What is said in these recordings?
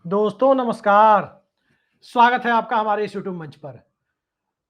दोस्तों नमस्कार। स्वागत है आपका हमारे इस यूट्यूब मंच पर।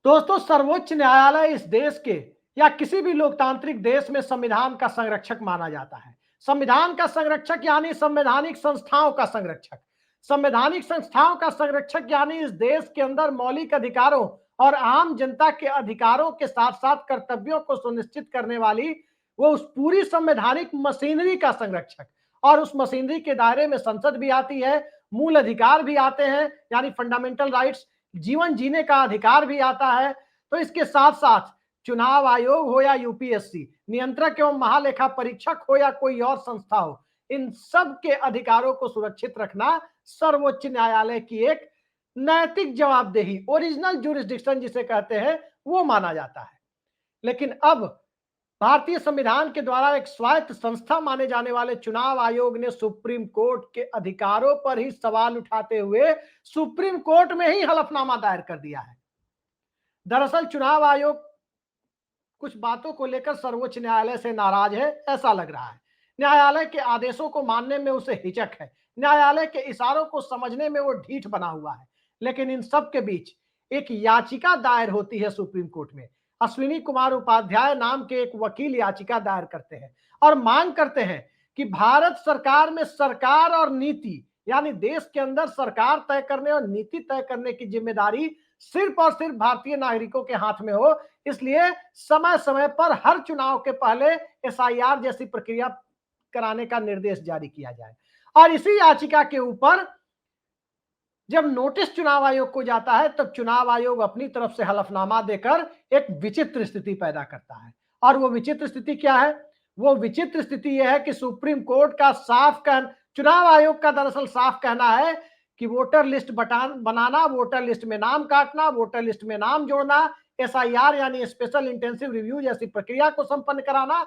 दोस्तों, सर्वोच्च न्यायालय इस देश के या किसी भी लोकतांत्रिक देश में संविधान का संरक्षक माना जाता है। संविधान का संरक्षक यानी संवैधानिक संस्थाओं का संरक्षक। संवैधानिक संस्थाओं का संरक्षक यानी इस देश के अंदर मौलिक अधिकारों और आम जनता के अधिकारों के साथ साथ कर्तव्यों को सुनिश्चित करने वाली वो उस पूरी संवैधानिक मशीनरी का संरक्षक। और उस मशीनरी के दायरे में संसद भी आती है, मूल अधिकार भी आते हैं यानी फंडामेंटल राइट्स, जीवन जीने का अधिकार भी आता है। तो इसके साथ साथ चुनाव आयोग हो या यूपीएससी, नियंत्रक एवं महालेखा परीक्षक हो या कोई और संस्था हो, इन सब के अधिकारों को सुरक्षित रखना सर्वोच्च न्यायालय की एक नैतिक जवाबदेही, ओरिजिनल जुरिस्डिक्शन जिसे कहते हैं, वो माना जाता है। लेकिन अब भारतीय संविधान के द्वारा एक स्वायत्त संस्था माने जाने वाले चुनाव आयोग ने सुप्रीम कोर्ट के अधिकारों पर ही सवाल उठाते हुए सुप्रीम कोर्ट में ही हलफनामा दायर कर दिया है। दरअसल चुनाव आयोग कुछ बातों को लेकर सर्वोच्च न्यायालय से नाराज है, ऐसा लग रहा है। न्यायालय के आदेशों को मानने में उसे हिचक है, न्यायालय के इशारों को समझने में वो ढीठ बना हुआ है। लेकिन इन सब के बीच एक याचिका दायर होती है सुप्रीम कोर्ट में। अश्विनी कुमार उपाध्याय नाम के एक वकील याचिका दायर करते हैं और मांग करते हैं कि भारत सरकार में सरकार और नीति यानी देश के अंदर सरकार तय करने और नीति तय करने की जिम्मेदारी सिर्फ और सिर्फ भारतीय नागरिकों के हाथ में हो। इसलिए समय समय पर हर चुनाव के पहले एसआईआर जैसी प्रक्रिया कराने का निर्देश जारी किया जाए। और इसी याचिका के ऊपर जब नोटिस चुनाव आयोग को जाता है तब चुनाव आयोग अपनी तरफ से हलफनामा देकर एक विचित्र स्थिति पैदा करता है। और वो विचित्र स्थिति क्या है? वो विचित्र स्थिति यह है कि सुप्रीम कोर्ट का चुनाव आयोग का दरअसल साफ कहना है कि वोटर लिस्ट बनाना, वोटर लिस्ट में नाम काटना, वोटर लिस्ट में नाम जोड़ना, एसआईआर यानी स्पेशल इंटेंसिव रिव्यू जैसी प्रक्रिया को संपन्न कराना,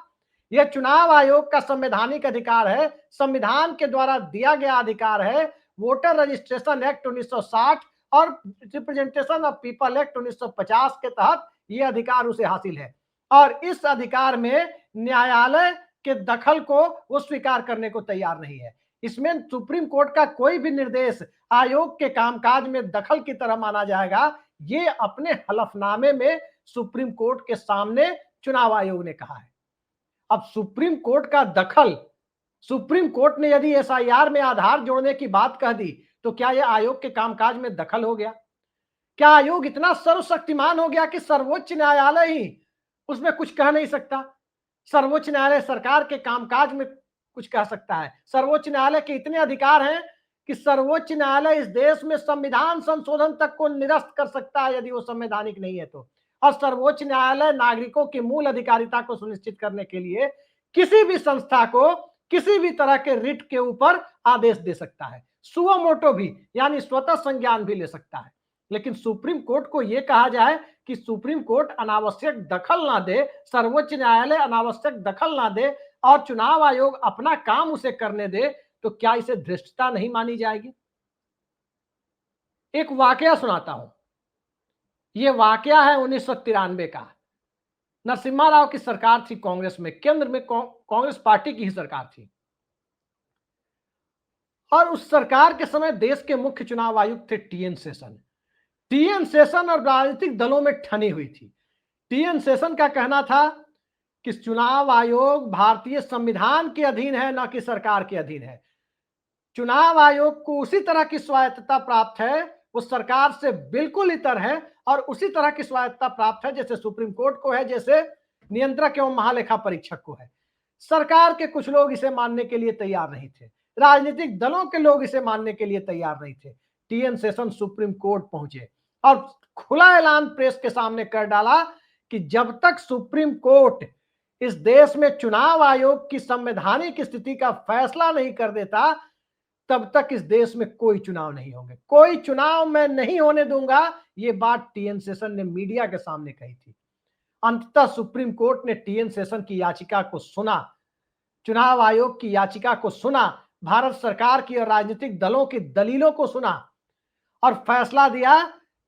यह चुनाव आयोग का संवैधानिक अधिकार है, संविधान के द्वारा दिया गया अधिकार है। वोटर रजिस्ट्रेशन एक्ट 1960 और रिप्रेजेंटेशन ऑफ पीपल एक्ट 1950 के तहत यह अधिकार उसे हासिल है। और इस अधिकार में न्यायालय के दखल को वो स्वीकार करने को तैयार नहीं है। इसमें सुप्रीम कोर्ट का कोई भी निर्देश आयोग के कामकाज में दखल की तरह माना जाएगा, ये अपने हलफनामे में सुप्रीम कोर्ट के सामने चुनाव आयोग ने कहा है। अब सुप्रीम कोर्ट का दखल, सुप्रीम कोर्ट ने यदि एसआईआर में आधार जोड़ने की बात कह दी तो क्या यह आयोग के कामकाज में दखल हो गया? क्या आयोग इतना सर्वशक्तिमान हो गया कि सर्वोच्च न्यायालय ही उसमें कुछ कह नहीं सकता? सर्वोच्च न्यायालय सरकार के कामकाज में कुछ कह सकता है? सर्वोच्च न्यायालय के इतने अधिकार हैं कि सर्वोच्च न्यायालय इस देश में संविधान संशोधन तक को निरस्त कर सकता है यदि वो संवैधानिक नहीं है तो। और सर्वोच्च न्यायालय नागरिकों की मूल अधिकारिता को सुनिश्चित करने के लिए किसी भी संस्था को किसी भी तरह के रिट के ऊपर आदेश दे सकता है, सुओ मोटो भी यानी स्वतः संज्ञान भी ले सकता है। लेकिन सुप्रीम कोर्ट को यह कहा जाए कि सुप्रीम कोर्ट अनावश्यक दखल ना दे, सर्वोच्च न्यायालय अनावश्यक दखल ना दे और चुनाव आयोग अपना काम उसे करने दे, तो क्या इसे धृष्टता नहीं मानी जाएगी? एक वाकया सुनाता हूं। यह वाकया है 1993 का। नरसिम्हा राव की सरकार थी कांग्रेस में, केंद्र में कांग्रेस पार्टी की ही सरकार थी। और उस सरकार के समय देश के मुख्य चुनाव आयुक्त थे टीएन शेषन। टीएन शेषन और राजनीतिक दलों में ठनी हुई थी। टीएन शेषन का कहना था कि चुनाव आयोग भारतीय संविधान के अधीन है, न कि सरकार के अधीन है। चुनाव आयोग को उसी तरह की स्वायत्तता प्राप्त है, वो सरकार से बिल्कुल इतर है और उसी तरह की स्वायत्तता प्राप्त है जैसे सुप्रीम कोर्ट को है, जैसे नियंत्रक एवं महालेखा परीक्षक को है। सरकार के कुछ लोग इसे मानने के लिए तैयार नहीं थे, राजनीतिक दलों के लोग इसे मानने के लिए तैयार नहीं थे। टीएन शेषन सुप्रीम कोर्ट पहुंचे और खुला ऐलान प्रेस के सामने कर डाला कि जब तक सुप्रीम कोर्ट इस देश में चुनाव आयोग की संवैधानिक स्थिति का फैसला नहीं कर देता, तब तक इस देश में कोई चुनाव नहीं होंगे, कोई चुनाव मैं नहीं होने दूंगा। ये बात टीएन शेषन ने मीडिया के सामने कही थी। अंततः सुप्रीम कोर्ट ने टीएन शेषन की याचिका को सुना, चुनाव आयोग की याचिका को सुना, भारत सरकार की और राजनीतिक दलों की दलीलों को सुना और फैसला दिया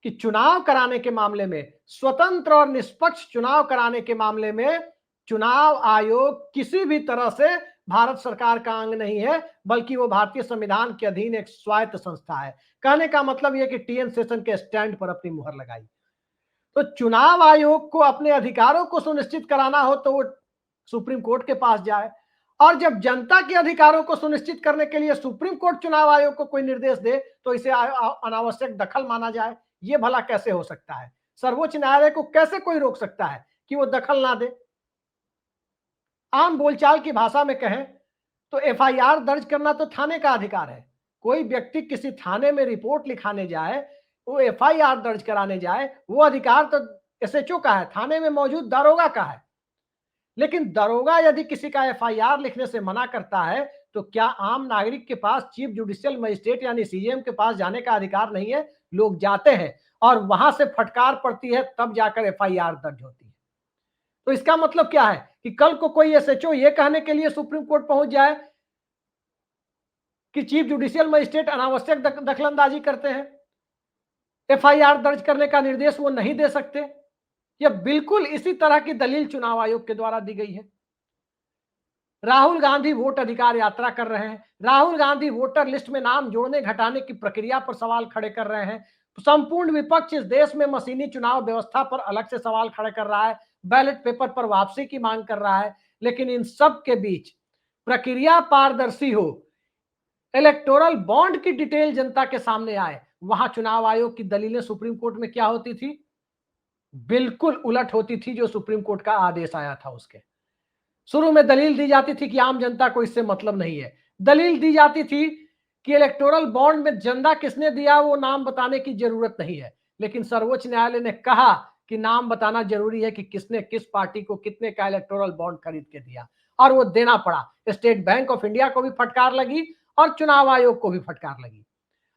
कि चुनाव कराने के मामले में, स्वतंत्र और निष्पक्ष चुनाव कराने के मामले में चुनाव आयोग किसी भी तरह से भारत सरकार का अंग नहीं है, बल्कि वो भारतीय संविधान के अधीन एक स्वायत्त संस्था है। कहने का मतलब यह कि टीएन शेषन के स्टैंड पर अपनी मुहर लगाई। तो चुनाव आयोग को अपने अधिकारों को सुनिश्चित कराना हो तो वो सुप्रीम कोर्ट के पास जाए, और जब जनता के अधिकारों को सुनिश्चित करने के लिए सुप्रीम कोर्ट चुनाव आयोग को कोई निर्देश दे तो इसे अनावश्यक दखल माना जाए। ये भला कैसे हो सकता है? सर्वोच्च न्यायालय को कैसे कोई रोक सकता है कि वो दखल ना दे? आम बोलचाल की भाषा में कहें तो एफआईआर दर्ज करना तो थाने का अधिकार है। कोई व्यक्ति किसी थाने में रिपोर्ट लिखाने जाए, वो एफआईआर दर्ज कराने जाए, वो अधिकार तो एसएचओ का है, थाने में मौजूद दारोगा का है। लेकिन दरोगा यदि किसी का एफआईआर लिखने से मना करता है तो क्या आम नागरिक के पास चीफ जुडिशियल मजिस्ट्रेट यानी सीजेएम के पास जाने का अधिकार नहीं है? लोग जाते हैं और वहां से फटकार पड़ती है, तब जाकर एफआईआर दर्ज होती है। तो इसका मतलब क्या है कि कल को कोई एसएचओ ये कहने के लिए सुप्रीम कोर्ट पहुंच जाए कि चीफ जुडिशियल मजिस्ट्रेट अनावश्यक दखलंदाजी करते हैं, एफआईआर दर्ज करने का निर्देश वो नहीं दे सकते। यह बिल्कुल इसी तरह की दलील चुनाव आयोग के द्वारा दी गई है। राहुल गांधी वोट अधिकार यात्रा कर रहे हैं। राहुल गांधी वोटर लिस्ट में नाम जोड़ने घटाने की प्रक्रिया पर सवाल खड़े कर रहे हैं। संपूर्ण विपक्ष इस देश में मशीनी चुनाव व्यवस्था पर अलग से सवाल खड़े कर रहा है, बैलेट पेपर पर वापसी की मांग कर रहा है। लेकिन इन सब के बीच प्रक्रिया पारदर्शी हो, इलेक्टोरल बॉन्ड की डिटेल जनता के सामने आए, वहां चुनाव आयोग की दलीलें सुप्रीम कोर्ट में क्या होती थी? बिल्कुल उलट होती थी जो सुप्रीम कोर्ट का आदेश आया था उसके। शुरू में दलील दी जाती थी कि आम जनता को इससे मतलब नहीं है। दलील दी जाती थी कि इलेक्टोरल बॉन्ड में चंदा किसने दिया वो नाम बताने की जरूरत नहीं है। लेकिन सर्वोच्च न्यायालय ने कहा कि नाम बताना जरूरी है कि किसने किस पार्टी को कितने का इलेक्टोरल बॉन्ड खरीद के दिया, और वो देना पड़ा। स्टेट बैंक ऑफ इंडिया को भी फटकार लगी और चुनाव आयोग को भी फटकार लगी।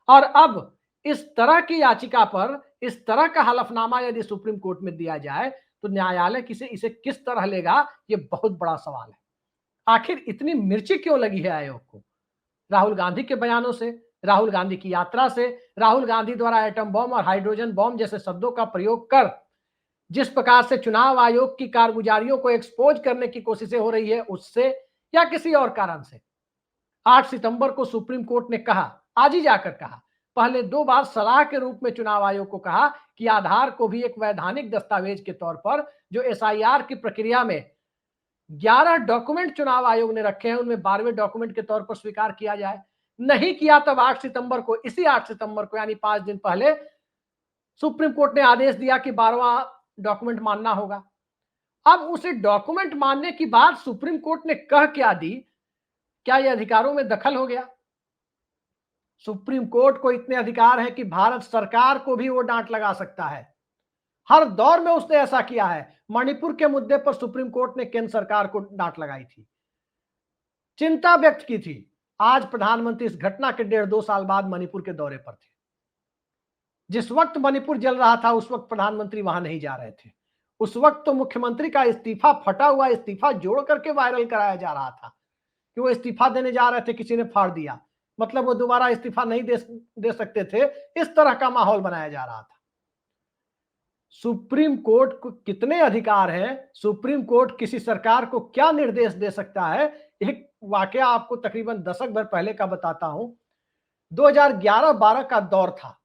और अब इस तरह की याचिका पर इस तरह का हलफनामा यदि सुप्रीम कोर्ट में दिया जाए तो न्यायालय इसे किस तरह लेगा, ये बहुत बड़ा सवाल है। आखिर इतनी मिर्ची क्यों लगी है आयोग को? राहुल गांधी के बयानों से, राहुल गांधी की यात्रा से, राहुल गांधी द्वारा एटम बम और हाइड्रोजन बम जैसे शब्दों का प्रयोग कर जिस प्रकार से चुनाव आयोग की कारगुजारियों को एक्सपोज करने की कोशिशें हो रही है, उससे या किसी और कारण से। 8 सितंबर को सुप्रीम कोर्ट ने कहा, आज ही जाकर कहा, पहले 2 बार सलाह के रूप में चुनाव आयोग को कहा कि आधार को भी एक वैधानिक दस्तावेज के तौर पर जो एसआईआर की प्रक्रिया में 11 डॉक्यूमेंट चुनाव आयोग ने रखे हैं उनमें 12वें डॉक्यूमेंट के तौर पर स्वीकार किया जाए। नहीं किया तब 8 सितंबर को, इसी 8 सितंबर को यानी 5 दिन पहले सुप्रीम कोर्ट ने आदेश दिया कि 12वां डॉक्यूमेंट मानना होगा। अब उसे डॉक्यूमेंट मानने की बात सुप्रीम कोर्ट ने कह क्या दी? क्या यह अधिकारों में दखल हो गया? सुप्रीम कोर्ट को इतने अधिकार हैं कि भारत सरकार को भी वो डांट लगा सकता है। हर दौर में उसने ऐसा किया है। मणिपुर के मुद्दे पर सुप्रीम कोर्ट ने केंद्र सरकार को डांट लगाई थी, चिंता व्यक्त की थी। आज प्रधानमंत्री इस घटना के 1.5-2 साल बाद मणिपुर के दौरे पर थे। जिस वक्त मणिपुर जल रहा था उस वक्त प्रधानमंत्री वहां नहीं जा रहे थे। उस वक्त तो मुख्यमंत्री का इस्तीफा, फटा हुआ इस्तीफा जोड़ करके वायरल कराया जा रहा था कि वो इस्तीफा देने जा रहे थे, किसी ने फाड़ दिया, मतलब वो दोबारा इस्तीफा नहीं दे सकते थे। इस तरह का माहौल बनाया जा रहा था। सुप्रीम कोर्ट को कितने अधिकार हैं? सुप्रीम कोर्ट किसी सरकार को क्या निर्देश दे सकता है? एक वाकया आपको तकरीबन दशक भर पहले का बताता हूं। 2011-12 का दौर था।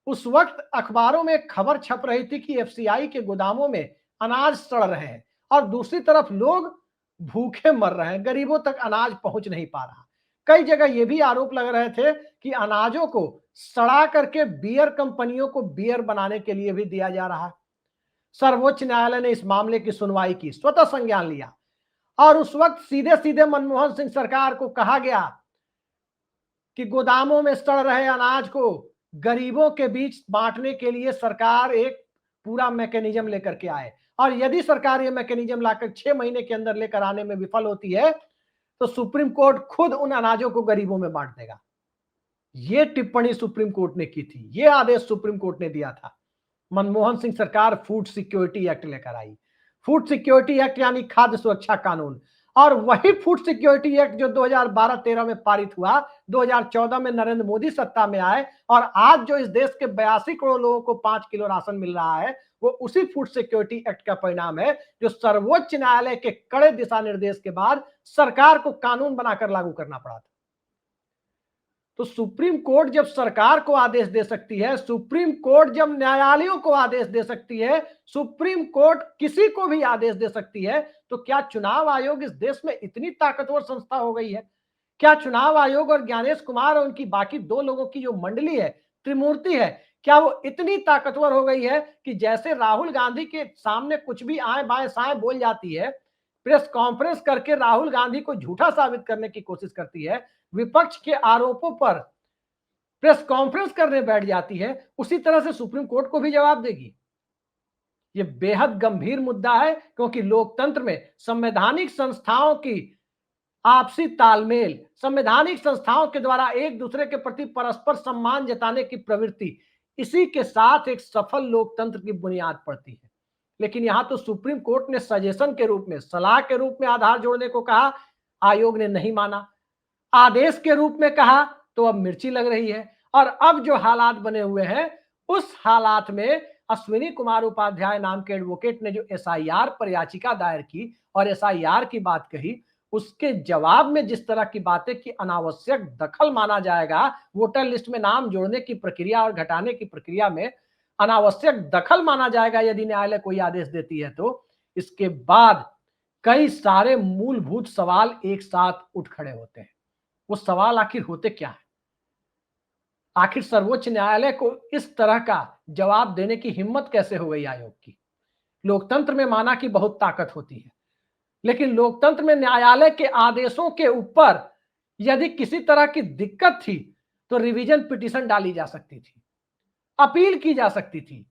उस वक्त अखबारों में खबर छप रही थी कि एफसीआई के गोदामों में अनाज सड़ रहे हैं और दूसरी तरफ लोग भूखे मर रहे हैं, गरीबों तक अनाज पहुंच नहीं पा रहा। कई जगह यह भी आरोप लग रहे थे कि अनाजों को सड़ा करके बियर कंपनियों को बियर बनाने के लिए भी दिया जा रहा है। सर्वोच्च न्यायालय ने इस मामले की सुनवाई की, स्वतः संज्ञान लिया, और उस वक्त सीधे सीधे मनमोहन सिंह सरकार को कहा गया कि गोदामों में सड़ रहे अनाज को गरीबों के बीच बांटने के लिए सरकार एक पूरा मैकेनिज्म लेकर के आए, और यदि सरकार ये मैकेनिज्म लाकर 6 महीने के अंदर लेकर आने में विफल होती है तो सुप्रीम कोर्ट खुद उन अनाजों को गरीबों में बांट देगा। ये टिप्पणी सुप्रीम कोर्ट ने की थी, ये आदेश सुप्रीम कोर्ट ने दिया था। मनमोहन सिंह सरकार फूड सिक्योरिटी एक्ट लेकर आई। फूड सिक्योरिटी एक्ट यानी खाद्य सुरक्षा कानून, और वही फूड सिक्योरिटी एक्ट जो 2012-13 में पारित हुआ, 2014 में नरेंद्र मोदी सत्ता में आए और आज जो इस देश के 82 करोड़ लोगों को 5 किलो राशन मिल रहा है, वो उसी फूड सिक्योरिटी एक्ट का परिणाम है, जो सर्वोच्च न्यायालय के कड़े दिशा निर्देश के बाद सरकार को कानून बनाकर लागू करना पड़ा था। तो सुप्रीम कोर्ट जब सरकार को आदेश दे सकती है, सुप्रीम कोर्ट जब न्यायालयों को आदेश दे सकती है, सुप्रीम कोर्ट किसी को भी आदेश दे सकती है, तो क्या चुनाव आयोग इस देश में इतनी ताकतवर संस्था हो गई है? क्या चुनाव आयोग और ज्ञानेश कुमार और उनकी बाकी दो लोगों की जो मंडली है, त्रिमूर्ति है, क्या वो इतनी ताकतवर हो गई है कि जैसे राहुल गांधी के सामने कुछ भी आए बाएं साएं बोल जाती है, प्रेस कॉन्फ्रेंस करके राहुल गांधी को झूठा साबित करने की कोशिश करती है, विपक्ष के आरोपों पर प्रेस कॉन्फ्रेंस करने बैठ जाती है, उसी तरह से सुप्रीम कोर्ट को भी जवाब देगी। यह बेहद गंभीर मुद्दा है, क्योंकि लोकतंत्र में संवैधानिक संस्थाओं की आपसी तालमेल, संवैधानिक संस्थाओं के द्वारा एक दूसरे के प्रति परस्पर सम्मान जताने की प्रवृत्ति, इसी के साथ एक सफल लोकतंत्र की बुनियाद पड़ती है। लेकिन यहां तो सुप्रीम कोर्ट ने सजेशन के रूप में, सलाह के रूप में आधार जोड़ने को कहा, आयोग ने नहीं माना। आदेश के रूप में कहा तो अब मिर्ची लग रही है। और अब जो हालात बने हुए हैं, उस हालात में अश्विनी कुमार उपाध्याय नाम के एडवोकेट ने जो एसआईआर पर याचिका दायर की और एसआईआर की बात कही, उसके जवाब में जिस तरह की बातें कि अनावश्यक दखल माना जाएगा, वोटर लिस्ट में नाम जोड़ने की प्रक्रिया और घटाने की प्रक्रिया में अनावश्यक दखल माना जाएगा यदि न्यायालय कोई आदेश देती है, तो इसके बाद कई सारे मूलभूत सवाल एक साथ उठ खड़े होते हैं। वो सवाल आखिर होते क्या है? आखिर सर्वोच्च न्यायालय को इस तरह का जवाब देने की हिम्मत कैसे हो गई आयोग की? लोकतंत्र में माना कि बहुत ताकत होती है, लेकिन लोकतंत्र में न्यायालय के आदेशों के ऊपर यदि किसी तरह की दिक्कत थी तो रिवीजन पिटीशन डाली जा सकती थी, अपील की जा सकती थी।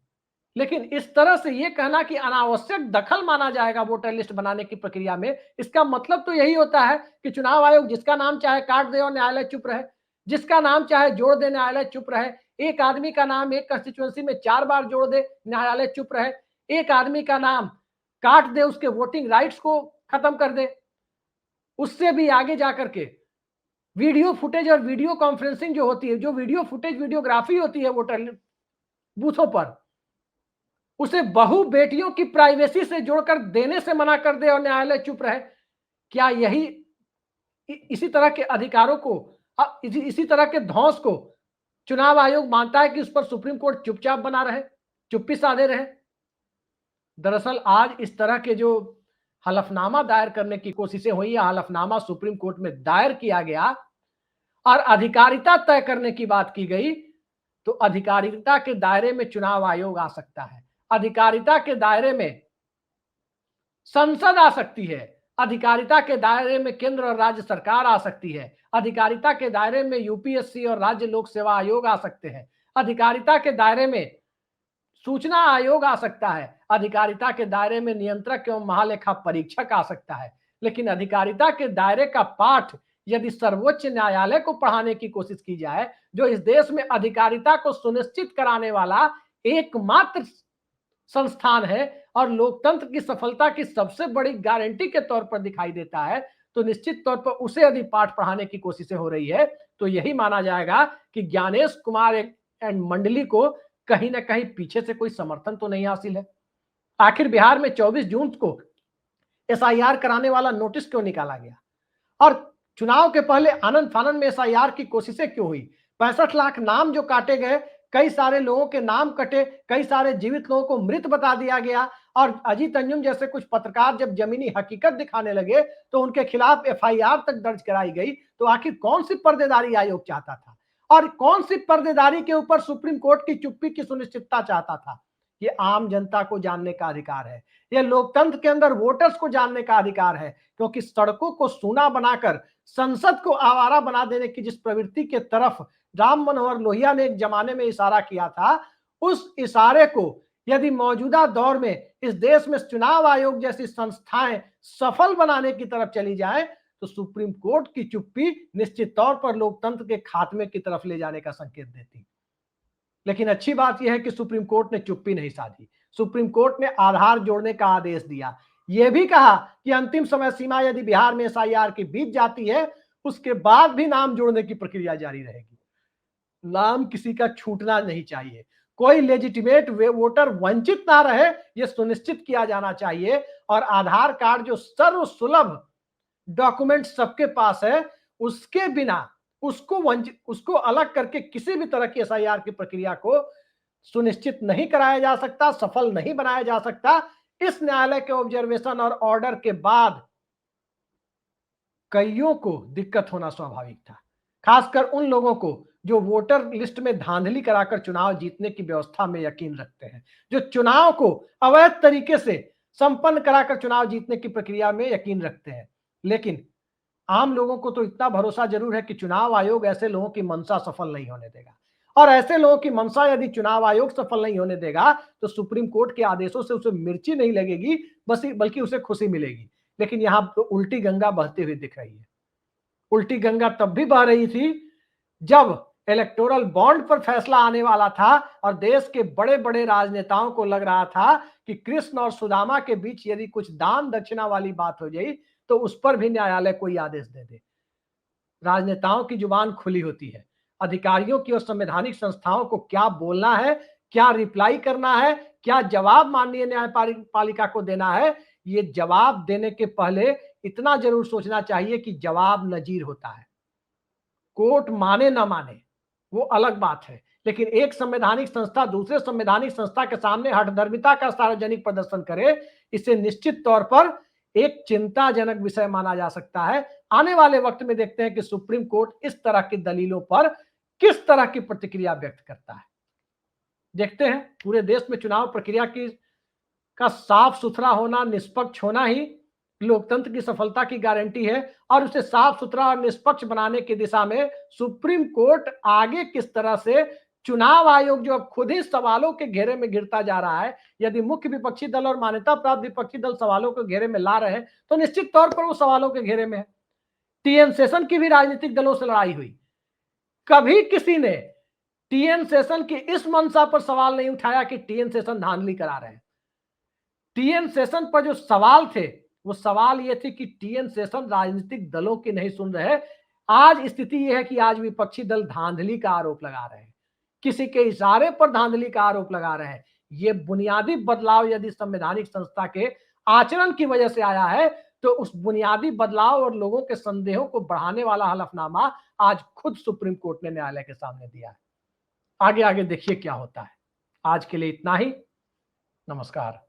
लेकिन इस तरह से यह कहना कि अनावश्यक दखल माना जाएगा वोटर लिस्ट बनाने की प्रक्रिया में, इसका मतलब तो यही होता है कि चुनाव आयोग जिसका नाम चाहे काट दे और न्यायालय चुप रहे, जिसका नाम चाहे जोड़ दे न्यायालय चुप रहे, एक आदमी का नाम एक कंस्टिट्यूएंसी में 4 बार जोड़ दे न्यायालय चुप रहे, एक आदमी का नाम काट दे, उसके वोटिंग राइट्स को खत्म कर दे। उससे भी आगे जाकर के वीडियो फुटेज और वीडियो कॉन्फ्रेंसिंग जो होती है, जो वीडियो फुटेज वीडियोग्राफी होती है वोटर बूथों पर, उसे बहू बेटियों की प्राइवेसी से जोड़कर देने से मना कर दे और न्यायालय चुप रहे। क्या यही इसी तरह के अधिकारों को, इसी तरह के धौंस को चुनाव आयोग मानता है कि उस पर सुप्रीम कोर्ट चुपचाप बना रहे, चुप्पी साधे रहे? दरअसल आज इस तरह के जो हलफनामा दायर करने की कोशिशें हुई, या हलफनामा सुप्रीम कोर्ट में दायर किया गया और अधिकारिता तय करने की बात की गई, तो अधिकारिता के दायरे में चुनाव आयोग आ सकता है, अधिकारिता के दायरे में संसद आ सकती है, अधिकारिता के दायरे में केंद्र और राज्य सरकार आ सकती है, अधिकारिता के दायरे में यूपीएससी और राज्य लोक सेवा आयोग आ सकते हैं, अधिकारिता के दायरे में सूचना आयोग आ सकता है, अधिकारिता के दायरे में नियंत्रक एवं महालेखा परीक्षक आ सकता है। लेकिन अधिकारिता के दायरे का पाठ यदि सर्वोच्च न्यायालय को पढ़ाने की कोशिश की जाए, जो इस देश में अधिकारिता को सुनिश्चित कराने वाला एकमात्र संस्थान है और लोकतंत्र की सफलता की सबसे बड़ी गारंटी के तौर पर दिखाई देता है, तो निश्चित तौर पर उसे यदि पाठ पढ़ाने की कोशिशें हो रही है, तो यही माना जाएगा कि ज्ञानेश कुमार एंड मंडली को कहीं ना कहीं पीछे से कोई समर्थन तो नहीं हासिल है। आखिर बिहार में 24 जून को एसआईआर कराने वाला नोटिस क्यों निकाला गया, और चुनाव के पहले आनंद फानंद में एसआईआर की कोशिशें क्यों हुई? 65 लाख नाम जो काटे गए, कई सारे लोगों के नाम कटे, कई सारे जीवित लोगों को मृत बता दिया गया, और अजीत अंजुम जैसे कुछ पत्रकार जब जमीनी हकीकत दिखाने लगे तो उनके खिलाफ एफआईआर तक दर्ज कराई गई। तो आखिर कौन सी पर्देदारी आयोग चाहता था, और कौन सी पर्देदारी के ऊपर सुप्रीम कोर्ट की चुप्पी की सुनिश्चितता चाहता था? ये आम जनता को जानने का अधिकार है, यह लोकतंत्र के अंदर वोटर्स को जानने का अधिकार है, क्योंकि सड़कों को सूना बनाकर संसद को आवारा बना देने की जिस प्रवृत्ति के तरफ राम मनोहर लोहिया ने एक जमाने में इशारा किया था, उस इशारे को यदि मौजूदा दौर में इस देश में चुनाव आयोग जैसी संस्थाएं सफल बनाने की तरफ चली जाए, तो सुप्रीम कोर्ट की चुप्पी निश्चित तौर पर लोकतंत्र के खात्मे की तरफ ले जाने का संकेत देती। लेकिन अच्छी बात यह है कि सुप्रीम कोर्ट ने चुप्पी नहीं साधी, सुप्रीम कोर्ट ने आधार जोड़ने का आदेश दिया। यह भी कहा कि अंतिम समय सीमा यदि बिहार में एसआईआर की बीत जाती है, उसके बाद भी नाम जोड़ने की प्रक्रिया जारी रहेगी। नाम किसी का छूटना नहीं चाहिए, कोई लेजिटिमेट वोटर वंचित ना रहे, यह सुनिश्चित किया जाना चाहिए। और आधार कार्ड जो सर्वसुलभ डॉक्यूमेंट सबके पास है, उसके बिना उसको अलग करके किसी भी तरह की एसआईआर की प्रक्रिया को सुनिश्चित नहीं कराया जा सकता, सफल नहीं बनाया जा सकता। इस न्यायालय के ऑब्जर्वेशन और ऑर्डर के बाद कईयों को दिक्कत होना स्वाभाविक था, खासकर उन लोगों को जो वोटर लिस्ट में धांधली कराकर चुनाव जीतने की व्यवस्था में यकीन रखते हैं, जो चुनाव को अवैध तरीके से संपन्न कराकर चुनाव जीतने की प्रक्रिया में यकीन रखते हैं। लेकिन आम लोगों को तो इतना भरोसा जरूर है कि चुनाव आयोग ऐसे लोगों की मंशा सफल नहीं होने देगा, और ऐसे लोगों की मंशा यदि चुनाव आयोग सफल नहीं होने देगा तो सुप्रीम कोर्ट के आदेशों से उसे मिर्ची नहीं लगेगी, बल्कि उसे खुशी मिलेगी। लेकिन यहां तो उल्टी गंगा बहती हुई दिख रही है। उल्टी गंगा तब भी बह रही थी जब इलेक्टोरल बॉन्ड पर फैसला आने वाला था और देश के बड़े बड़े राजनेताओं को लग रहा था कि कृष्ण और सुदामा के बीच यदि कुछ दान दक्षिणा वाली बात हो जाए तो उस पर भी न्यायालय कोई आदेश दे दे। राजनेताओं की जुबान खुली होती है, अधिकारियों की और संवैधानिक संस्थाओं को क्या बोलना है, क्या रिप्लाई करना है, क्या जवाब माननीय न्यायपालिका को देना है, ये जवाब देने के पहले इतना जरूर सोचना चाहिए कि जवाब नजीर होता है। कोर्ट माने ना माने वो अलग बात है, लेकिन एक संवैधानिक संस्था दूसरे संवैधानिक संस्था के सामने हठधर्मिता का सार्वजनिक प्रदर्शन करे, इसे निश्चित तौर पर एक चिंताजनक विषय माना जा सकता है। आने वाले वक्त में देखते हैं कि सुप्रीम कोर्ट इस तरह की दलीलों पर किस तरह की प्रतिक्रिया व्यक्त करता है। देखते हैं, पूरे देश में चुनाव प्रक्रिया की का साफ सुथरा होना, निष्पक्ष होना ही लोकतंत्र की सफलता की गारंटी है, और उसे साफ सुथरा और निष्पक्ष बनाने की दिशा में सुप्रीम कोर्ट आगे किस तरह से, चुनाव आयोग जो अब खुद ही सवालों के घेरे में घिरता जा रहा है, यदि मुख्य विपक्षी दल और मान्यता प्राप्त विपक्षी दल सवालों के घेरे में ला रहे हैं तो निश्चित तौर पर वो सवालों के घेरे में है। टीएन शेषन की भी राजनीतिक दलों से लड़ाई हुई, कभी किसी ने टीएन शेषन की इस मंशा पर सवाल नहीं उठाया कि टीएन शेषन धांधली करा रहे हैं। टीएन शेषन पर जो सवाल थे वो सवाल ये थे कि टीएन शेषन राजनीतिक दलों की नहीं सुन रहे। आज स्थिति यह है कि आज विपक्षी दल धांधली का आरोप लगा रहे हैं, किसी के इशारे पर धांधली का आरोप लगा रहे हैं। ये बुनियादी बदलाव यदि संवैधानिक संस्था के आचरण की वजह से आया है तो उस बुनियादी बदलाव और लोगों के संदेहों को बढ़ाने वाला हलफनामा आज खुद सुप्रीम कोर्ट ने न्यायालय के सामने दिया है। आगे आगे देखिए क्या होता है। आज के लिए इतना ही। नमस्कार।